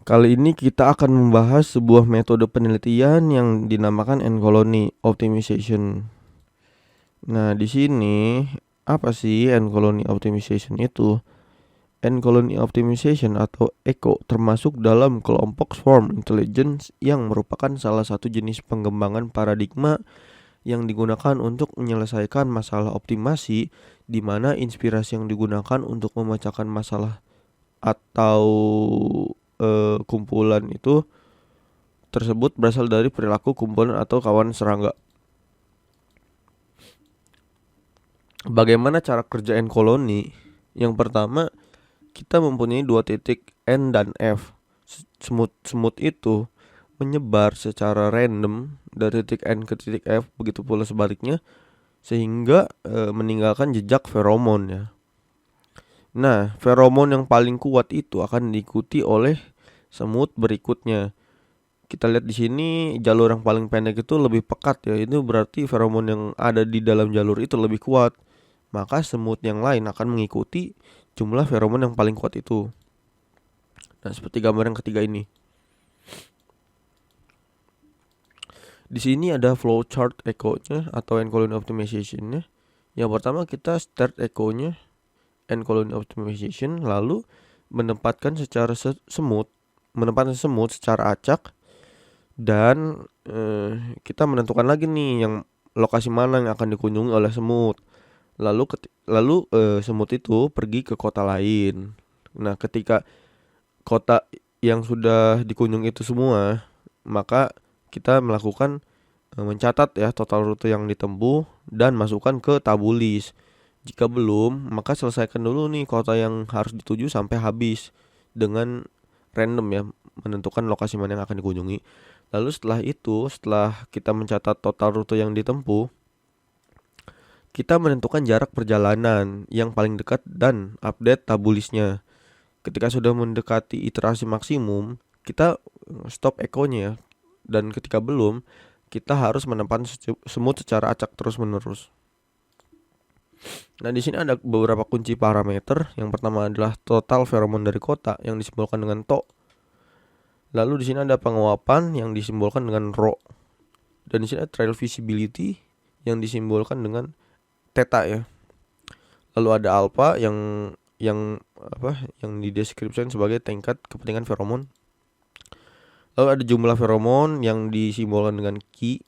Kali ini kita akan membahas sebuah metode penelitian yang dinamakan N-colony optimization. Nah, di sini apa sih N-colony optimization itu? N-colony optimization atau ECO termasuk dalam kelompok swarm intelligence yang merupakan salah satu jenis pengembangan paradigma yang digunakan untuk menyelesaikan masalah optimasi, di mana inspirasi yang digunakan untuk memecahkan masalah atau kumpulan itu tersebut berasal dari perilaku kumpulan atau kawan serangga. Bagaimana cara kerja N-colony? Yang pertama, kita mempunyai dua titik N dan F. Semut itu menyebar secara random dari titik N ke titik F, begitu pula sebaliknya, sehingga meninggalkan jejak feromon ya. Nah, feromon yang paling kuat itu akan diikuti oleh semut berikutnya. Kita lihat di sini jalur yang paling pendek itu lebih pekat ya. Itu berarti feromon yang ada di dalam jalur itu lebih kuat. Maka semut yang lain akan mengikuti jumlah feromon yang paling kuat itu. Nah, seperti gambar yang ketiga ini. Di sini ada flowchart echo-nya atau N-colony optimization-nya. Yang pertama kita start echo-nya N-colony optimization, lalu menempatkan semut secara acak, dan kita menentukan lagi nih yang lokasi mana yang akan dikunjungi oleh semut. Lalu semut itu pergi ke kota lain. Nah, ketika kota yang sudah dikunjungi itu semua, maka kita melakukan mencatat ya total rute yang ditempuh dan masukkan ke tabulis. Jika belum, maka selesaikan dulu nih kota yang harus dituju sampai habis dengan random ya, menentukan lokasi mana yang akan dikunjungi. Lalu setelah kita mencatat total rute yang ditempuh, kita menentukan jarak perjalanan yang paling dekat dan update tabulisnya. Ketika sudah mendekati iterasi maksimum, kita stop echo-nya ya. Dan ketika belum, kita harus menempatkan semut secara acak terus-menerus. Nah, di sini ada beberapa kunci parameter. Yang pertama adalah total feromon dari kota yang disimbolkan dengan to. Lalu di sini ada penguapan yang disimbolkan dengan rho. Dan di sini ada trail visibility yang disimbolkan dengan theta ya. Lalu ada alpha yang dideskripsikan sebagai tingkat kepentingan feromon. Lalu ada jumlah feromon yang disimbolkan dengan Q,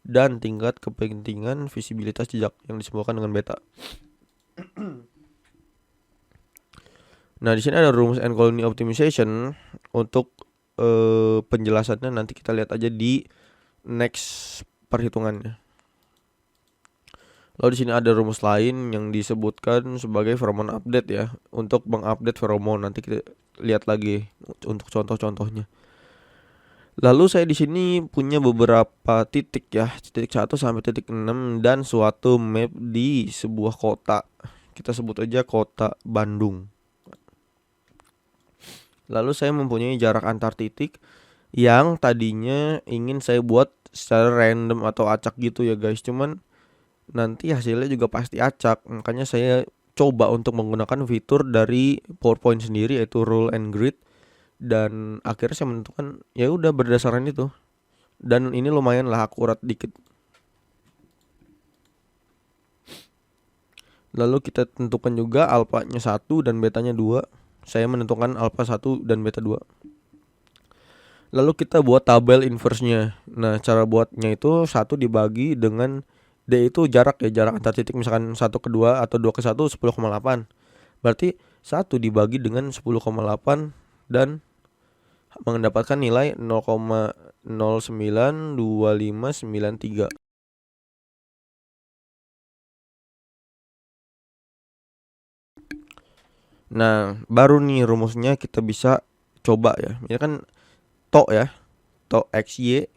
dan tingkat kepentingan visibilitas jejak yang disimbolkan dengan beta. Nah, di sini ada rumus N-colony optimization. Untuk penjelasannya nanti kita lihat aja di next perhitungannya. Lalu di sini ada rumus lain yang disebutkan sebagai feromon update ya. Untuk mengupdate feromon, nanti kita lihat lagi untuk contoh-contohnya. Lalu saya di sini punya beberapa titik ya, titik 1 sampai titik 6 dan suatu map di sebuah kota. Kita sebut aja kota Bandung. Lalu saya mempunyai jarak antar titik yang tadinya ingin saya buat secara random atau acak gitu ya guys. Cuman nanti hasilnya juga pasti acak. Makanya saya coba untuk menggunakan fitur dari PowerPoint sendiri, yaitu Rule and Grid. Dan akhirnya saya menentukan ya udah berdasarkan itu, dan ini lumayan lah akurat dikit. Lalu kita tentukan juga alfanya 1 dan betanya 2. Saya menentukan alfa 1 dan beta 2. Lalu kita buat tabel inverse-nya. Nah, cara buatnya itu 1 dibagi dengan D itu jarak ya, jarak antar titik, misalkan 1 ke 2 atau 2 ke 1 10,8. Berarti 1 dibagi dengan 10,8 dan mendapatkan nilai 0,092593. Nah, baru nih rumusnya kita bisa coba ya. Ini kan to ya, to XY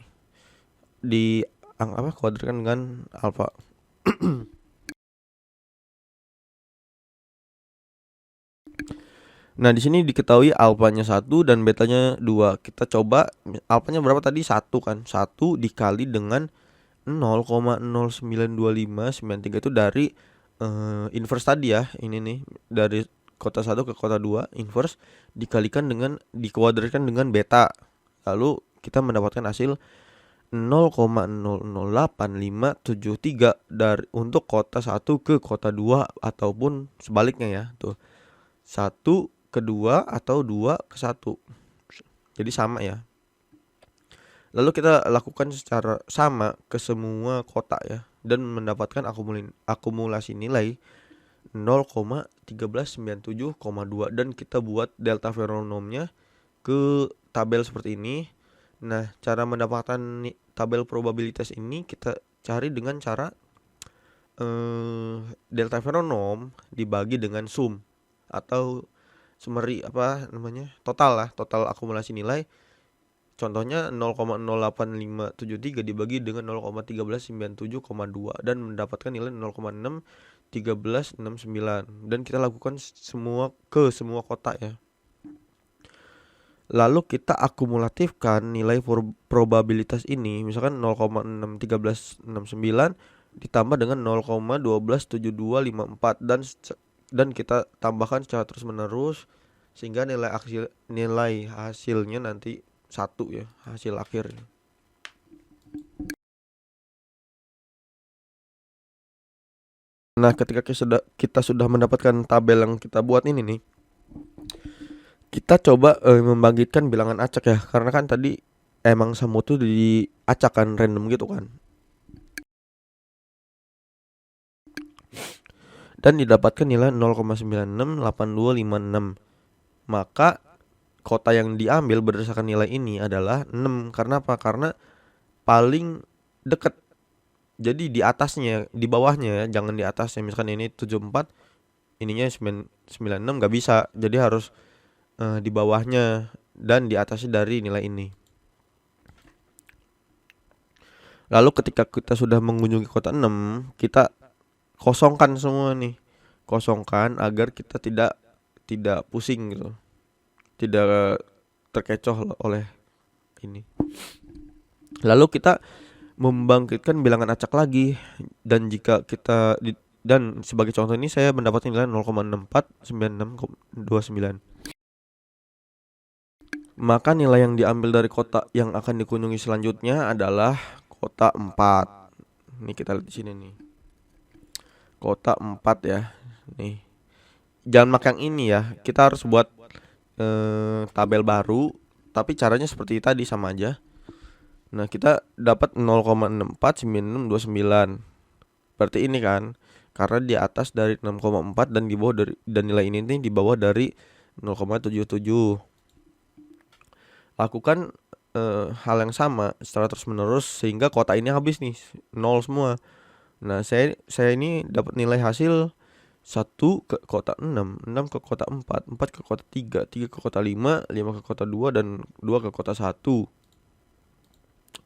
di kuadratkan dengan alfa. Nah, di sini diketahui alfanya 1 dan betanya 2. Kita coba alfanya berapa tadi? 1 kan. 1 dikali dengan 0,092593 itu dari inverse tadi ya. Ini nih dari kota 1 ke kota 2 inverse dikuadratkan dengan beta. Lalu kita mendapatkan hasil 0,008573 dari untuk kota 1 ke kota 2 ataupun sebaliknya ya. Tuh. 1 ke 2 atau 2 ke 1. Jadi sama ya. Lalu kita lakukan secara sama ke semua kota ya dan mendapatkan akumulasi nilai 0,1397,2 dan kita buat delta veronomnya ke tabel seperti ini. Nah, cara mendapatkan tabel probabilitas ini kita cari dengan cara delta veronom dibagi dengan sum atau summary total akumulasi nilai. Contohnya 0,08573 dibagi dengan 0,1397,2 dan mendapatkan nilai 0,61369 dan kita lakukan semua kota ya. Lalu kita akumulatifkan nilai probabilitas ini, misalkan 0,61369 ditambah dengan 0,127254 dan kita tambahkan secara terus menerus sehingga nilai hasilnya nanti 1 ya, hasil akhirnya. Nah, ketika kita sudah mendapatkan tabel yang kita buat ini nih, kita coba membangkitkan bilangan acak ya, karena kan tadi emang semut tuh diacakkan random gitu kan. Dan didapatkan nilai 0,968256. Maka kota yang diambil berdasarkan nilai ini adalah 6. Karena apa? Karena paling dekat. Jadi di atasnya, di bawahnya, jangan di atasnya. Misalkan ini 74, ininya 96 gak bisa. Jadi harus di bawahnya dan di atasnya dari nilai ini. Lalu ketika kita sudah mengunjungi kota 6, kita kosongkan semua nih. Kosongkan agar kita tidak pusing gitu. Tidak terkecoh oleh ini. Lalu kita membangkitkan bilangan acak lagi dan jika kita dan sebagai contoh ini saya mendapatkan nilai 0,649629. Maka nilai yang diambil dari kota yang akan dikunjungi selanjutnya adalah kota 4. Ini kita lihat di sini nih. Kota 4 ya. Nih. Jangan pakai yang ini ya. Kita harus buat tabel baru, tapi caranya seperti tadi sama aja. Nah, kita dapat 0,649629. Berarti ini kan karena di atas dari 6,4 dan di bawah dan nilai ini nih di bawah dari 0,77. Lakukan hal yang sama secara terus menerus sehingga kota ini habis nih 0 semua. Nah, saya ini dapat nilai hasil 1 ke kota 6, 6 ke kota 4, 4 ke kota 3, 3 ke kota 5, 5 ke kota 2 dan 2 ke kota 1.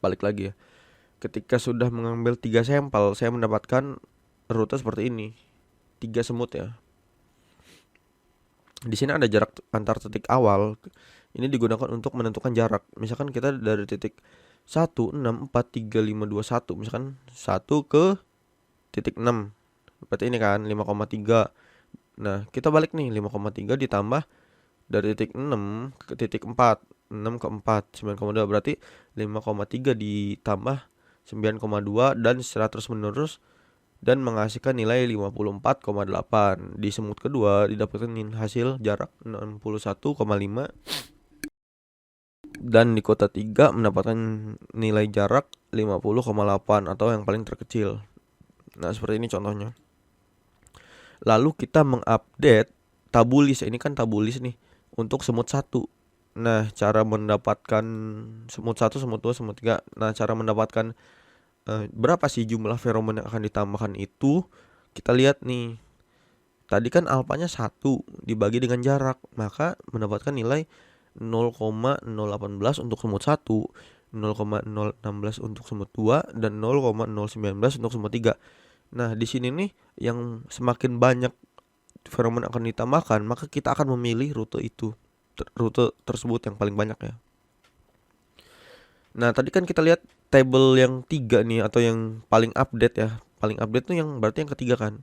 Balik lagi ya. Ketika sudah mengambil 3 sampel, saya mendapatkan rute seperti ini. 3 semut ya. Di sini ada jarak antar titik awal. Ini digunakan untuk menentukan jarak. Misalkan kita dari titik 1, 6, 4, 3, 5, 2, 1. Misalkan 1 ke titik 6. Berarti ini kan 5,3. Nah, kita balik nih 5,3 ditambah dari titik 6 ke titik 4. 6 ke 4 9,2 berarti 5,3 ditambah 9,2 dan secara terus menerus dan menghasilkan nilai 54,8. Di semut kedua didapatkan hasil jarak 61,5 dan di kota 3 mendapatkan nilai jarak 50,8 atau yang paling terkecil. Nah, seperti ini contohnya. Lalu kita mengupdate tabulis. Ini kan tabulis nih untuk semut 1. Nah, cara mendapatkan semut 1, semut 2, semut 3. Nah, cara mendapatkan berapa sih jumlah feromon yang akan ditambahkan itu kita lihat nih. Tadi kan alfanya 1 dibagi dengan jarak, maka mendapatkan nilai 0,018 untuk semut 1, 0,016 untuk semut 2 dan 0,019 untuk semut 3. Nah, di sini nih yang semakin banyak feromon akan ditambahkan, maka kita akan memilih rute tersebut yang paling banyak ya. Nah, tadi kan kita lihat tabel yang 3 nih atau yang paling update ya. Paling update tuh yang berarti yang ketiga kan.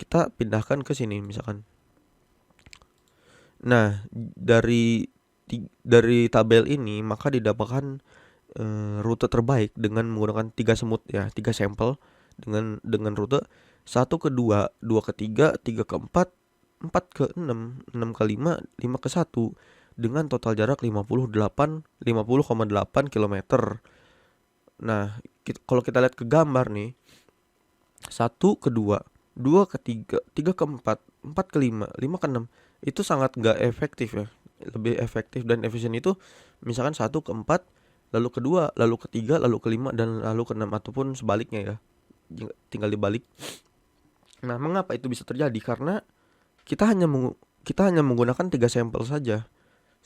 Kita pindahkan ke sini misalkan. Nah, dari tabel ini maka didapatkan rute terbaik dengan menggunakan 3 semut ya, 3 sampel dengan rute 1 ke 2, 2 ke 3, 3 ke 4, 4 ke 6, 6 ke 5, 5 ke 1 dengan total jarak 50,8 kilometer. Nah, kalau kita lihat ke gambar nih, 1 ke 2, 2 ke 3, 3 ke 4, 4 ke 5, 5 ke 6 itu sangat nggak efektif ya. Lebih efektif dan efisien itu misalkan 1 ke 4, lalu kedua, lalu ketiga, lalu kelima, dan lalu ke 6 ataupun sebaliknya ya. Tinggal dibalik. Nah, mengapa itu bisa terjadi? Karena kita hanya kita hanya menggunakan 3 sampel saja.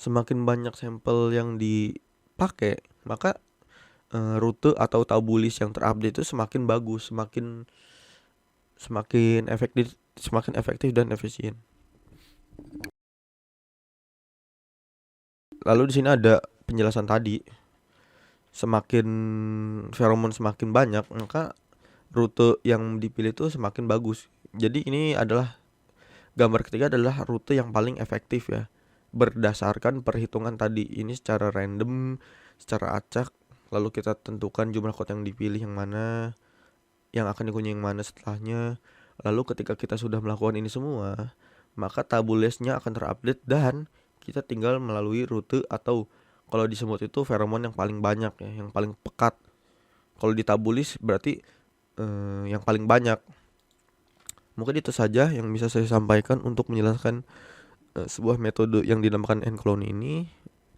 Semakin banyak sampel yang dipakai, maka rute atau tabulis yang terupdate itu semakin bagus, semakin semakin efektif dan efisien. Lalu di sini ada penjelasan tadi, semakin feromon semakin banyak, maka rute yang dipilih itu semakin bagus. Jadi ini adalah gambar ketiga adalah rute yang paling efektif ya. Berdasarkan perhitungan tadi, ini secara random, secara acak, lalu kita tentukan jumlah kot yang dipilih yang mana, yang akan dikunjungi yang mana setelahnya. Lalu ketika kita sudah melakukan ini semua, maka tabulesnya akan terupdate dan kita tinggal melalui rute atau kalau di semut itu feromon yang paling banyak ya, yang paling pekat. Kalau di tabulis berarti yang paling banyak. Mungkin itu saja yang bisa saya sampaikan untuk menjelaskan sebuah metode yang dinamakan N-clone ini.